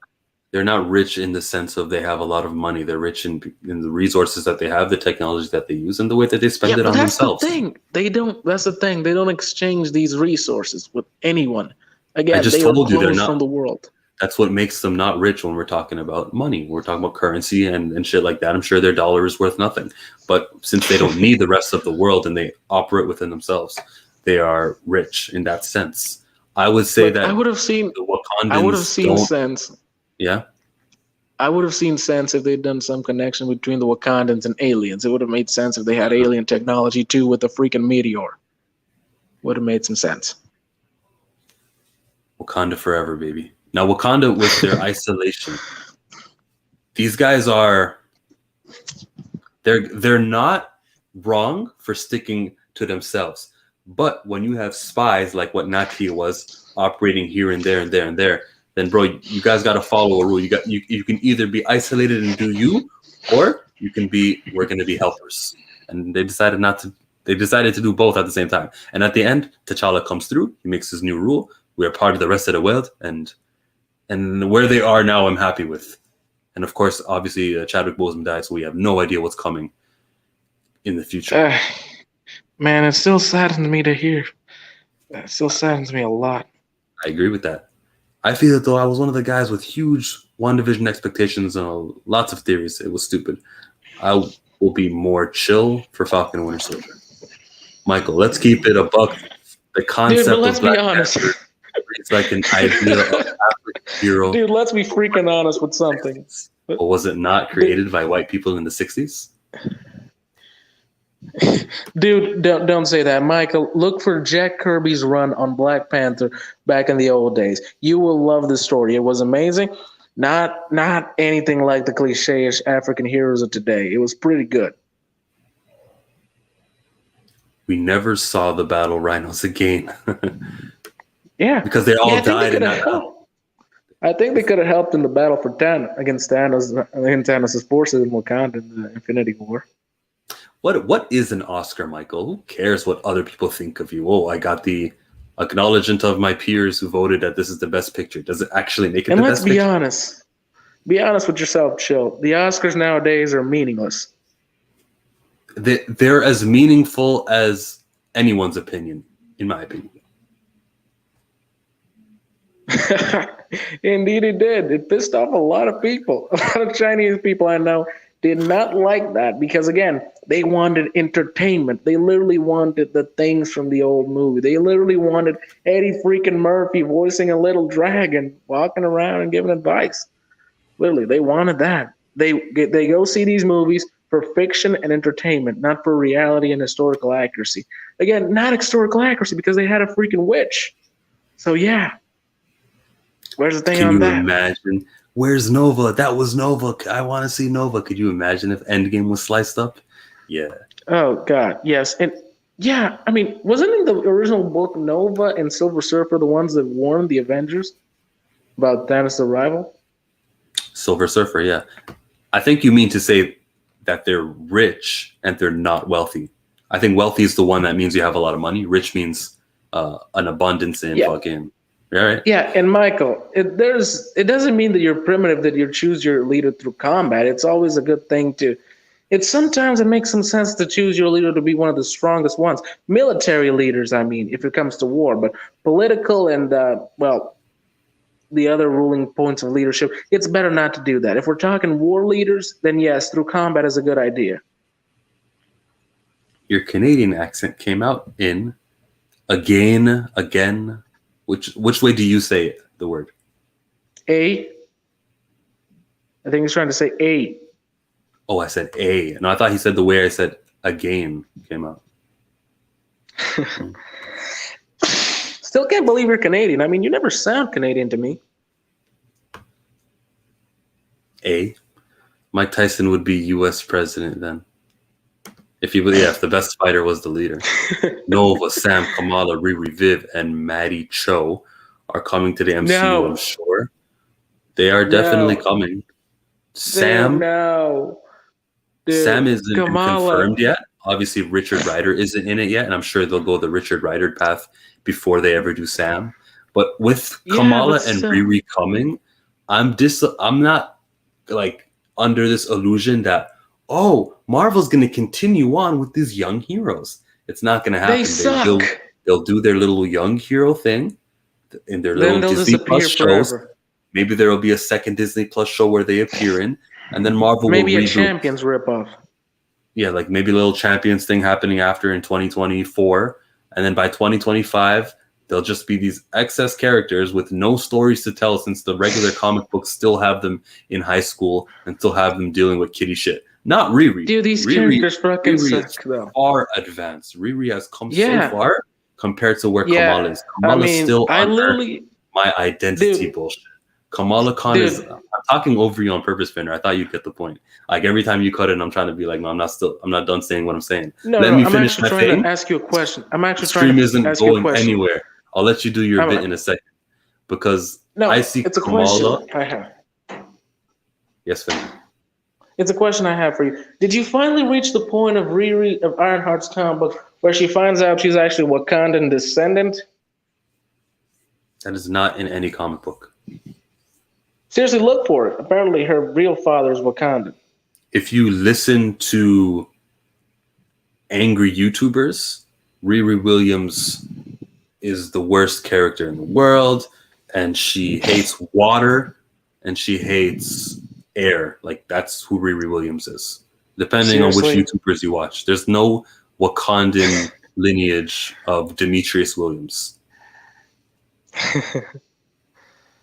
They're not rich in the sense of they have a lot of money. They're rich in the resources that they have, the technology that they use, and the way that they Yeah, spend it but on that's the themselves. thing. They don't. That's the thing. They don't exchange these resources with anyone. I Again, just they are told you they're closed from not. the world. That's what makes them not rich when we're talking about money. We're talking about currency and shit like that. I'm sure their dollar is worth nothing. But since they don't need the rest of the world and they operate within themselves, they are rich in that sense. I would say Look, that the I would have Wakandans seen don't. sense. Yeah. I would have seen sense if they'd done some connection between the Wakandans and aliens. It would have made sense if they had alien technology too with the freaking meteor. Would have made some sense. Wakanda forever, baby. Now, Wakanda with their isolation. These guys are they're not wrong for sticking to themselves. But when you have spies like what Naki was operating here and there and there and there, then bro, you guys got to follow a rule. You can either be isolated and do you, or you can be we're going to be helpers. And they decided not to. They decided to do both at the same time. And at the end, T'Challa comes through. He makes his new rule. We are part of the rest of the world, and where they are now, I'm happy with. And of course, obviously, Chadwick Boseman died, so we have no idea what's coming in the future. Uh, Man, it still saddens me to hear. It still saddens me a lot. I agree with that. I feel that though I was one of the guys with huge WandaVision expectations and lots of theories. It was stupid. I will be more chill for Falcon and Winter Soldier. Michael, let's keep it a buck. The Dude, but concept let's of be Black honest. Panther is like an idea of African hero. Dude, let's be freaking honest with something. But was it not Dude, created by white people in the 60s? Dude, don't say that, Michael. Look for Jack Kirby's run on Black Panther back in the old days. You will love the story. It was amazing. Not anything like the cliche-ish African heroes of today. It was pretty good. We never saw the battle rhinos again. Yeah, because they yeah. all I think they died in could have that battle. helped. I think they could have helped in the battle for against Thanos' forces in Wakanda in the Infinity War. What is an Oscar, Michael? Who cares what other people think of you? Oh, I got the acknowledgement of my peers who voted that this is the best picture. Does it actually make it And the let's best be picture? honest. Be honest with yourself, Chill. The Oscars nowadays are meaningless. They're as meaningful as anyone's opinion, in my opinion. Indeed, it did. It pissed off a lot of people. A lot of Chinese people I know did not like that because, again, they wanted entertainment. They literally wanted the things from the old movie. They literally wanted Eddie freaking Murphy voicing a little dragon, walking around and giving advice. Literally, they wanted that. They go see these movies for fiction and entertainment, not for reality and historical accuracy. Again, not historical accuracy because they had a freaking witch. So yeah, where's the thing Can on you that? imagine? Where's Nova? That was Nova. I want to see Nova. Could you imagine if Endgame was sliced up? Yeah. Oh God, yes, and yeah. I mean, wasn't in the original book Nova and Silver Surfer the ones that warned the Avengers about Thanos' arrival? Silver Surfer, yeah. I think you mean to say that they're rich and they're not wealthy. I think wealthy is the one that means you have a lot of money. Rich means an abundance in Yeah, fucking. All right. yeah. And Michael, it doesn't mean that you're primitive that you choose your leader through combat. It's always a good thing to. It's sometimes it makes some sense to choose your leader to be one of the strongest ones. Military leaders, I mean, if it comes to war, but political and well, the other ruling points of leadership, it's better not to do that. If we're talking war leaders, then yes, through combat is a good idea. Your Canadian accent came out in again. Which way do you say the word? A I think he's trying to say A. Oh, I said A. No, I thought he said the way I said a game came out. Still can't believe you're Canadian. I mean, you never sound Canadian to me. A. Mike Tyson would be U.S. president then. If the best fighter was the leader. Nova, Sam, Kamala, Riri, Viv, and Maddie Cho are coming to the MCU, No. I'm sure. They are definitely coming. Sam, no. Dude, Sam isn't been Kamala. confirmed yet. Obviously, Richard Rider isn't in it yet, and I'm sure they'll go the Richard Rider path before they ever do Sam. But with Kamala and Riri coming, I'm not like under this illusion that Marvel's going to continue on with these young heroes. It's not going to happen. They suck. They'll do their little young hero thing in their little Disney Plus shows. Maybe there will be a second Disney Plus show where they appear in, and then Marvel maybe will a Champions ripoff. Yeah, like maybe a little Champions thing happening after in 2024, and then by 2025 they'll just be these excess characters with no stories to tell, since the regular comic books still have them in high school and still have them dealing with kiddie shit. Not Riri. Dude, these characters fucking suck, though. Far advanced. Riri has come so far compared to where Kamala is. Kamala's still my identity bullshit. Kamala Khan is. I'm talking over you on purpose, Finner. I thought you'd get the point. Like every time you cut it, I'm trying to be like, no, I'm not done saying what I'm saying. Let me finish my thing. I'm trying to ask you a question. Stream isn't going anywhere. I'll let you do your bit in a second, because I see it's a Kamala. Question I have. Yes, Finner. It's a question I have for you. Did you finally reach the point of Riri of Ironheart's comic book where she finds out she's actually Wakandan descendant? That is not in any comic book. Seriously, look for it. Apparently, her real father is Wakandan. If you listen to angry YouTubers, Riri Williams is the worst character in the world, and she hates water, and she hates air. Like, that's who Riri Williams is. Depending on which YouTubers you watch. There's no Wakandan lineage of Demetrius Williams.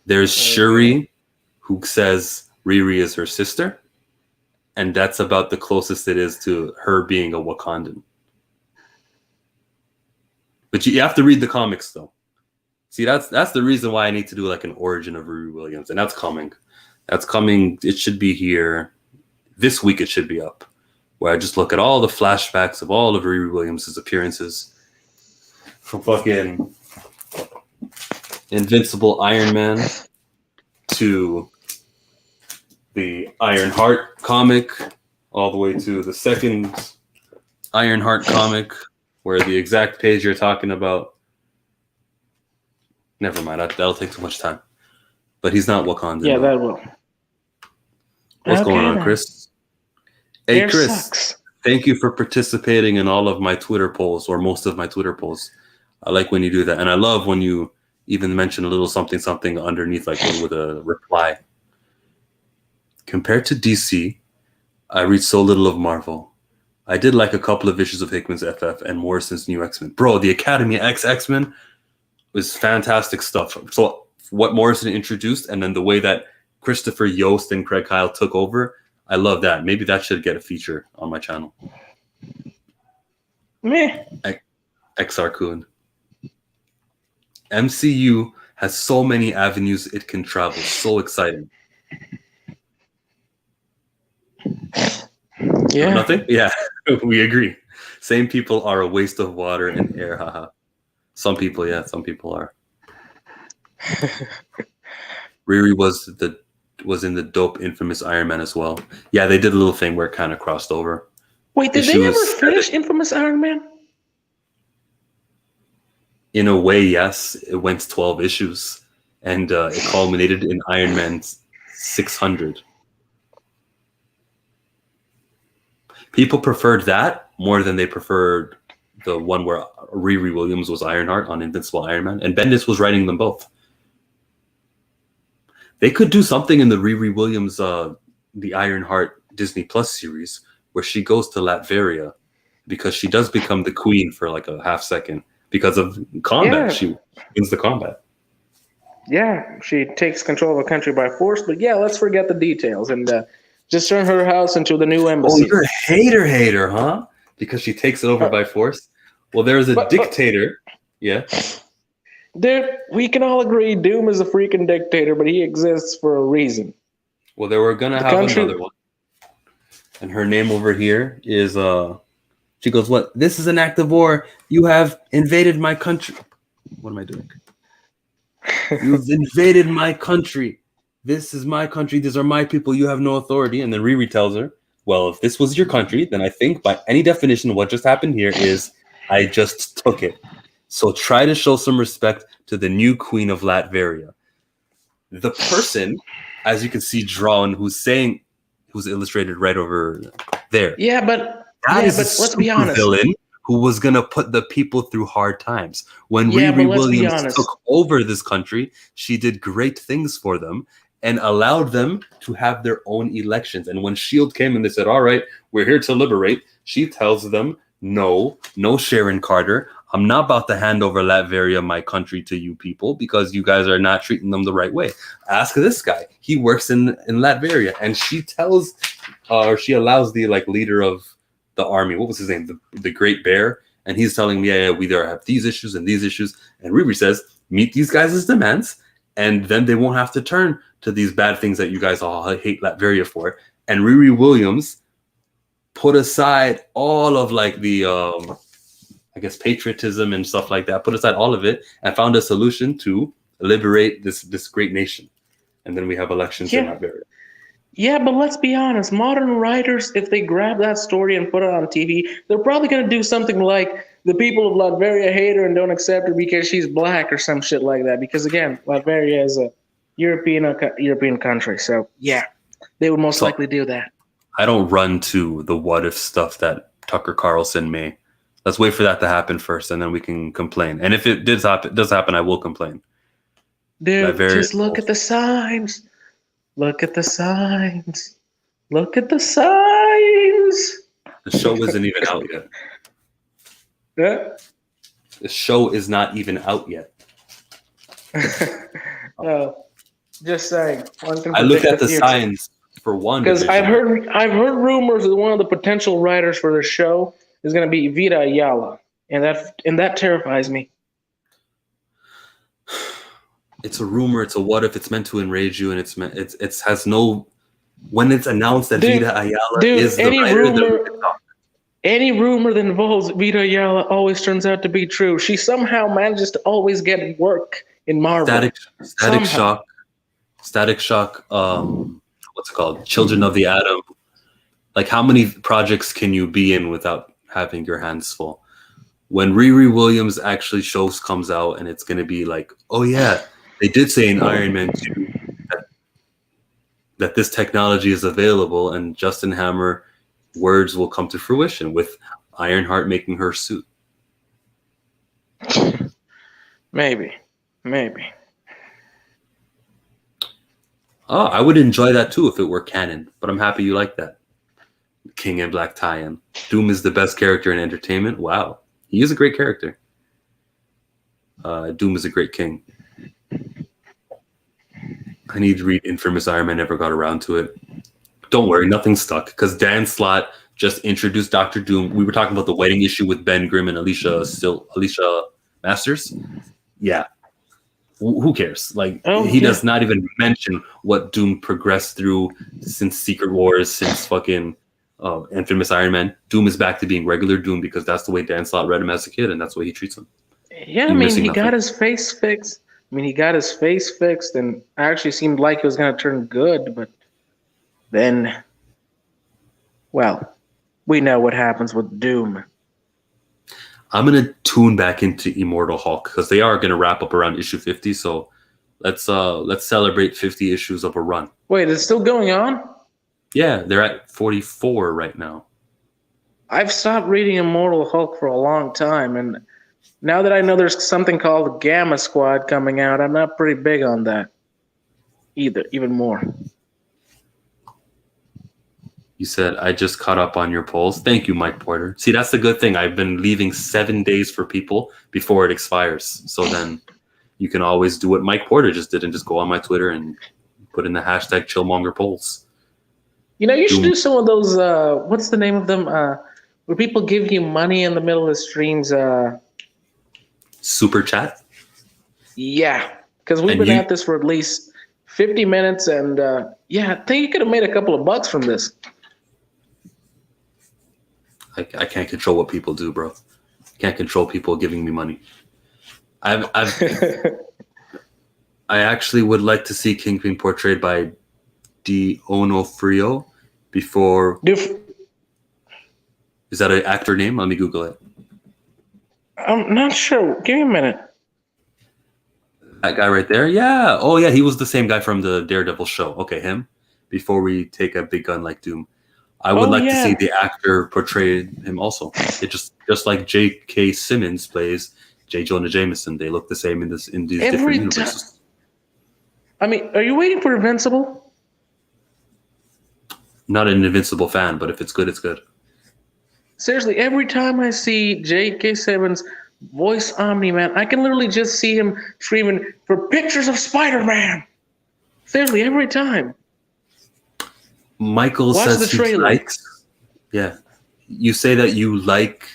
There's Shuri, who says Riri is her sister, and that's about the closest it is to her being a Wakandan. But you have to read the comics, though. See, that's the reason why I need to do like an origin of Riri Williams, and that's coming. That's coming. It should be here this week. It should be up, where I just look at all the flashbacks of all of Riri Williams' appearances, from fucking Invincible Iron Man to the Ironheart comic, all the way to the second Ironheart comic, where the exact page you're talking about. Never mind, that'll take too much time. But he's not Wakandan. Yeah, that will. What's going on, Chris? Hey, Chris, thank you for participating in all of my Twitter polls, or most of my Twitter polls. I like when you do that. And I love when you even mention a little something underneath, like with a reply. Compared to DC, I read so little of Marvel. I did like a couple of issues of Hickman's FF and Morrison's New X-Men. Bro, the Academy X-Men was fantastic stuff. So what Morrison introduced, and then the way that Christopher Yost and Craig Kyle took over, I love that. Maybe that should get a feature on my channel. Meh. XR Kun. MCU has so many avenues it can travel. So exciting. Yeah. Nothing? Yeah, we agree. Same people are a waste of water and air. Haha. Some people, yeah, some people are. Riri was in the dope Infamous Iron Man as well. Yeah, they did a little thing where it kind of crossed over. Wait, did they ever finish Infamous Iron Man? In a way, yes. It went 12 issues, and it culminated in Iron Man 600. People preferred that more than they preferred the one where Riri Williams was Ironheart on Invincible Iron Man, and Bendis was writing them both. They could do something in the Riri Williams, the Ironheart Disney Plus series, where she goes to Latveria, because she does become the queen for like a half second because of combat. Yeah. She wins the combat. Yeah, she takes control of a country by force. But yeah, let's forget the details and just turn her house into the new Oh, embassy. you're a hater, huh? Because she takes it over Uh, by force. Well, there's a but dictator. Yeah. dude, we can all agree Doom is a freaking dictator, but he exists for a reason. Well, they were gonna The have country, another one, and her name over here is She goes, "What? This is an act of war. You have invaded my country. What am I doing? You've invaded my country. This is my country. These are my people. You have no authority." And then Riri tells her, "Well, if this was your country, then I think by any definition, what just happened here is I just took it. So try to show some respect to the new queen of Latveria." The person, as you can see drawn, who's illustrated right over there. yeah, but That yeah, is a but let's be super honest. villain who was gonna put the people through hard times. When Yeah, but Riri let's be Williams honest. took over this country, she did great things for them and allowed them to have their own elections. And when Shield came and they said, "All right, we're here to liberate," she tells them, "No, no, Sharon Carter. I'm not about to hand over Latveria, my country, to you people because you guys are not treating them the right way. Ask this guy. He works in Latveria." And she tells, or she allows the leader of the army, what was his name, the Great Bear, and he's telling me, "Yeah, we there have these issues and these issues." And Riri says, "Meet these guys' demands, and then they won't have to turn to these bad things that you guys all hate Latveria for." And Riri Williams put aside all of the I guess patriotism and stuff like that, put aside all of it and found a solution to liberate this great nation. And then we have elections in Latveria. Yeah, but let's be honest. Modern writers, if they grab that story and put it on TV, they're probably going to do something like the people of Latveria hate her and don't accept her because she's black or some shit like that. Because again, Latveria is a European country, so yeah, they would most likely do that. I don't run to the what if stuff that Tucker Carlson may. Let's wait for that to happen first, and then we can complain. And if it does happen, I will complain. Dude, just look at the signs. Look at the signs. Look at the signs. The show isn't even out yet. Yeah. The show is not even out yet. Just saying. I looked at the signs for one because I've heard rumors that one of the potential writers for the show is going to be Vita Ayala, and that terrifies me. It's a rumor. It's a what if. It's meant to enrage you, and it has no. When it's announced that Vita Ayala is the writer, any rumor that involves Vita Ayala always turns out to be true. She somehow manages to always get work in Marvel. Static Shock. What's it called? Children of the Atom. Like, how many projects can you be in without having your hands full? When Riri Williams actually comes out, and it's going to be like, oh yeah, they did say in Iron Man 2 that this technology is available, and Justin Hammer words will come to fruition with Ironheart making her suit. Maybe. Oh, I would enjoy that too if it were canon, but I'm happy you like that. King in Black tie-in. Doom is the best character in entertainment. Wow. He is a great character. Doom is a great king. I need to read Infamous Iron Man. Never got around to it. Don't worry, nothing stuck because Dan Slott just introduced Dr. Doom. We were talking about the wedding issue with Ben Grimm and Alicia Masters. Yeah. Who cares? He does not even mention what Doom progressed through since Secret Wars, since fucking Infamous Iron Man. Doom is back to being regular Doom because that's the way Dan Slott read him as a kid, and that's the way he treats him. Yeah, I mean, he got his face fixed. and it actually seemed like it was going to turn good, but then, well, we know what happens with Doom. I'm going to tune back into Immortal Hulk because they are going to wrap up around issue 50, so let's celebrate 50 issues of a run. Wait, is it still going on? Yeah, they're at 44 right now. I've stopped reading Immortal Hulk for a long time, and now that I know there's something called Gamma Squad coming out, I'm not pretty big on that even more. You said, I just caught up on your polls. Thank you, Mike Porter. See, that's the good thing. I've been leaving 7 days for people before it expires. So then you can always do what Mike Porter just did and just go on my Twitter and put in the hashtag Chillmonger polls. You should do some of those. What's the name of them? Where people give you money in the middle of the streams. Super chat. Yeah, because we've been at this for at least 50 minutes, and I think you could have made a couple of bucks from this. I can't control what people do, bro. Can't control people giving me money. I actually would like to see Kingpin portrayed by D'Onofrio before. Is that an actor name? Let me Google it. I'm not sure. Give me a minute. That guy right there? Yeah. Oh, yeah. He was the same guy from the Daredevil show. Okay, him. Before we take a big gun like Doom. I would like to see the actor portray him also. It just like J.K. Simmons plays J. Jonah Jameson. They look the same in these different universes. I mean, are you waiting for Invincible? Not an Invincible fan, but if it's good, it's good. Seriously, every time I see J.K. Simmons voice Omni-Man, I can literally just see him screaming for pictures of Spider-Man. Seriously, every time. Michael says he likes. Yeah. You say that you like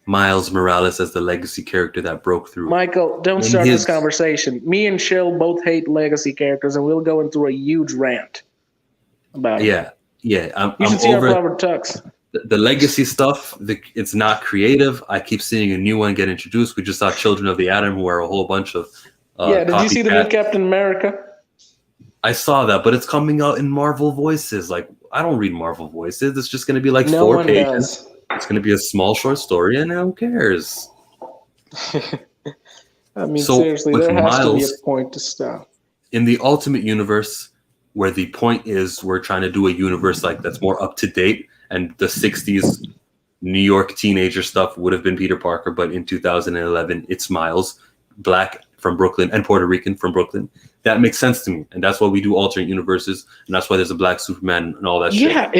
Miles Morales as the legacy character that broke through. Michael, don't start this conversation. Me and Chill both hate legacy characters, and we'll go into a huge rant about it. Yeah. You should see our Robert Tux. The legacy stuff, it's not creative. I keep seeing a new one get introduced. We just saw Children of the Atom, who are a whole bunch of did you see the new Captain America? I saw that, but it's coming out in Marvel voices. Like, I don't read Marvel voices. It's just going to be like 4 pages. Does. It's going to be a small, short story, and who cares? I mean, seriously, there has to be a point to stop. In the Ultimate Universe, where the point is we're trying to do a universe like that's more up to date, and the 60s New York teenager stuff would have been Peter Parker, but in 2011, it's Miles, Black from Brooklyn and Puerto Rican from Brooklyn. That makes sense to me, and that's why we do alternate universes, and that's why there's a Black Superman and all that shit. Yeah,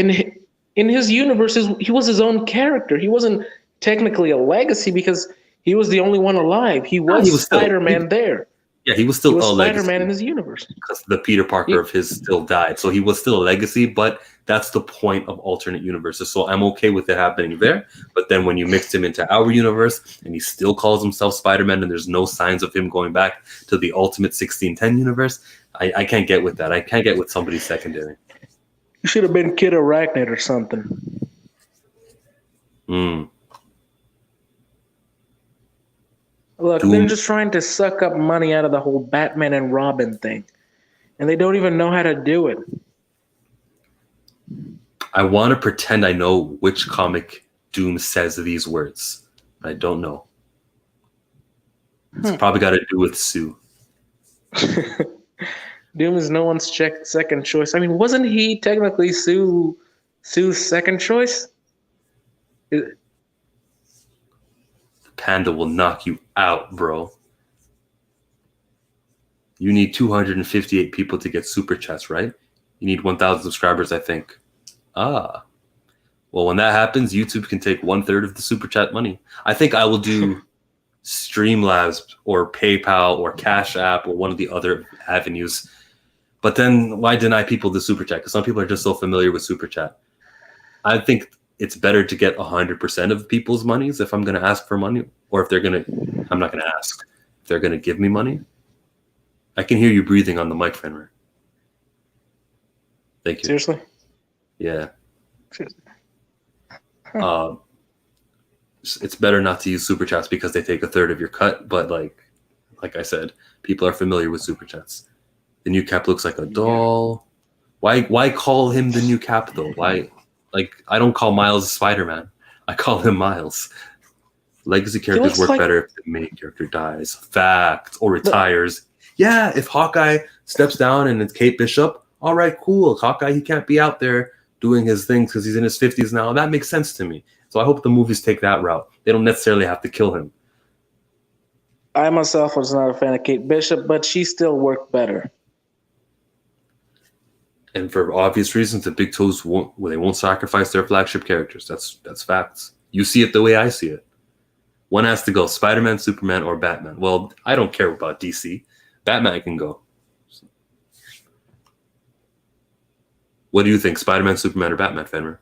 in his universes, he was his own character. He wasn't technically a legacy because he was the only one alive. He was Spider-Man there. Yeah, he was still a legacy. Spider-Man in his universe. Because the Peter Parker of his still died, so he was still a legacy, but that's the point of alternate universes. So I'm okay with it happening there, but then when you mix him into our universe and he still calls himself Spider-Man and there's no signs of him going back to the Ultimate 1610 universe, I can't get with that. I can't get with somebody secondary. You should have been Kid Arachnid or something. Look, they're just trying to suck up money out of the whole Batman and Robin thing, and they don't even know how to do it. I want to pretend I know which comic Doom says these words. I don't know. It's probably got to do with Sue. Doom is no one's second choice. I mean, wasn't he technically Sue's second choice? The panda will knock you out, bro. You need 258 people to get super chats, right? You need 1,000 subscribers, I think. Well, when that happens, YouTube can take 1/3 of the super chat money. I think I will do Streamlabs or PayPal or Cash App or one of the other avenues. But then why deny people the super chat? Because some people are just so familiar with super chat. I think it's better to get 100% of people's monies if I'm going to ask for money, or if they're going to, I'm not going to ask. If they're going to give me money, I can hear you breathing on the mic, Fenrir. Thank you. Seriously? Yeah. It's better not to use super chats because they take 1/3 of your cut. But like I said, people are familiar with super chats. The new Cap looks like a doll. Why call him the new Cap though? Why? Like, I don't call Miles Spider-Man. I call him Miles. Legacy characters work better if the main character dies. Fact. Or retires. Yeah, if Hawkeye steps down and it's Kate Bishop, all right, cool. Hawkeye, he can't be out there doing his things because he's in his 50s now. That makes sense to me. So I hope the movies take that route. They don't necessarily have to kill him. I myself was not a fan of Kate Bishop, but she still worked better. And for obvious reasons, the big toes won't sacrifice their flagship characters. That's facts. You see it the way I see it. One has to go: Spider-Man, Superman, or Batman. Well, I don't care about DC. Batman can go. What do you think? Spider-Man, Superman, or Batman, Fenrir?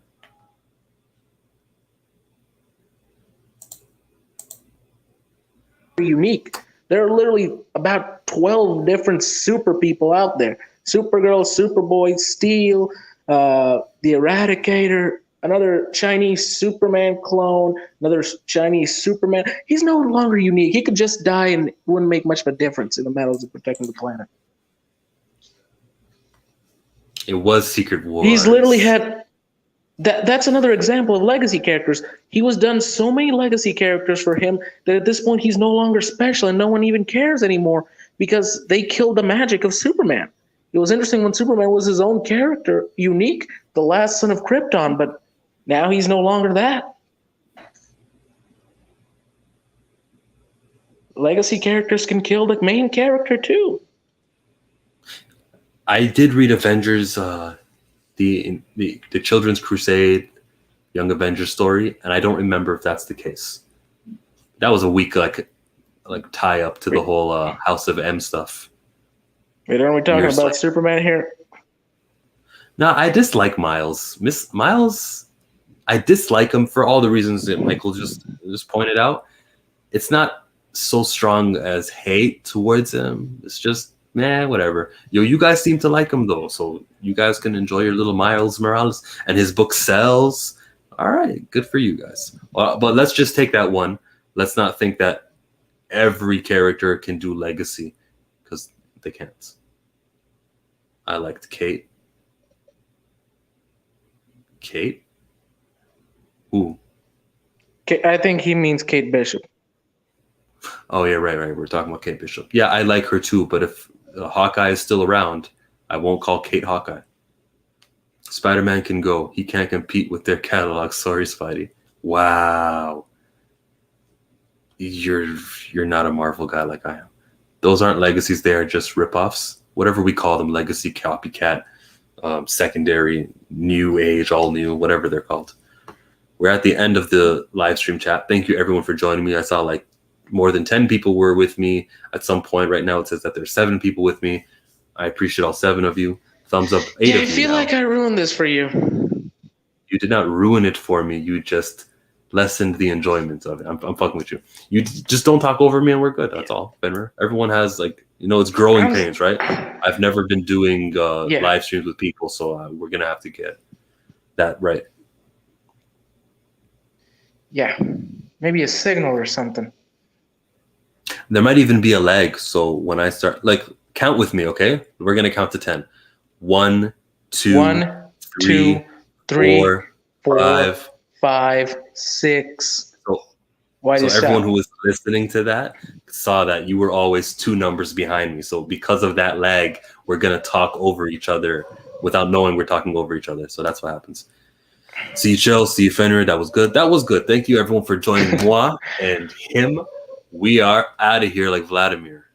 Unique. There are literally about 12 different super people out there. Supergirl, Superboy, Steel, the Eradicator, another Chinese Superman clone, another Chinese Superman. He's no longer unique. He could just die and it wouldn't make much of a difference in the battles of protecting the planet. It was Secret Wars. He's literally had that's another example of legacy characters. He was done so many legacy characters for him that at this point he's no longer special and no one even cares anymore because they killed the magic of Superman. It was interesting when Superman was his own character, unique, the last son of Krypton, but now he's no longer that. Legacy characters can kill the main character too. I did read Avengers, the Children's Crusade, Young Avengers story, and I don't remember if that's the case. That was a weak like tie up to the whole House of M stuff. Wait, aren't we talking about Superman here? No, I dislike Miles. Miles, I dislike him for all the reasons that Michael just pointed out. It's not so strong as hate towards him. It's just whatever. You guys seem to like him though, so you guys can enjoy your little Miles Morales, and his book sells. All right, good for you guys. But let's just take that one. Let's not think that every character can do legacy, because they can't. I liked Kate. Kate? Who? I think he means Kate Bishop. Oh yeah, right. We're talking about Kate Bishop. Yeah, I like her too, but if Hawkeye is still around, I won't call Kate Hawkeye. Spider-Man can go. He can't compete with their catalog. Sorry, Spidey. Wow. You're not a Marvel guy like I am. Those aren't legacies. They are just ripoffs. Whatever we call them, legacy, copycat, secondary, new age, all new, whatever they're called. We're at the end of the live stream chat. Thank you everyone for joining me. I saw like more than 10 people were with me at some point. Right now it says that there's 7 people with me. I appreciate all 7 of you. Thumbs up, 8 of you. I feel like I ruined this for you. You did not ruin it for me. You just lessened the enjoyment of it. I'm fucking with you. You just don't talk over me and we're good. That's all, Fenrir. Everyone has it's growing pains, right? I've never been doing live streams with people, so we're going to have to get that right. Yeah, maybe a signal or something. There might even be a lag. So when I start, count with me, okay? We're going to count to 10. 1, 2, 3, 4, 5, 6. So everyone who was listening to that saw that you were always 2 numbers behind me. So because of that lag, we're going to talk over each other without knowing we're talking over each other. So that's what happens. See you, Chill. See you, Fenrir. That was good. Thank you, everyone, for joining moi and him. We are out of here like Vladimir.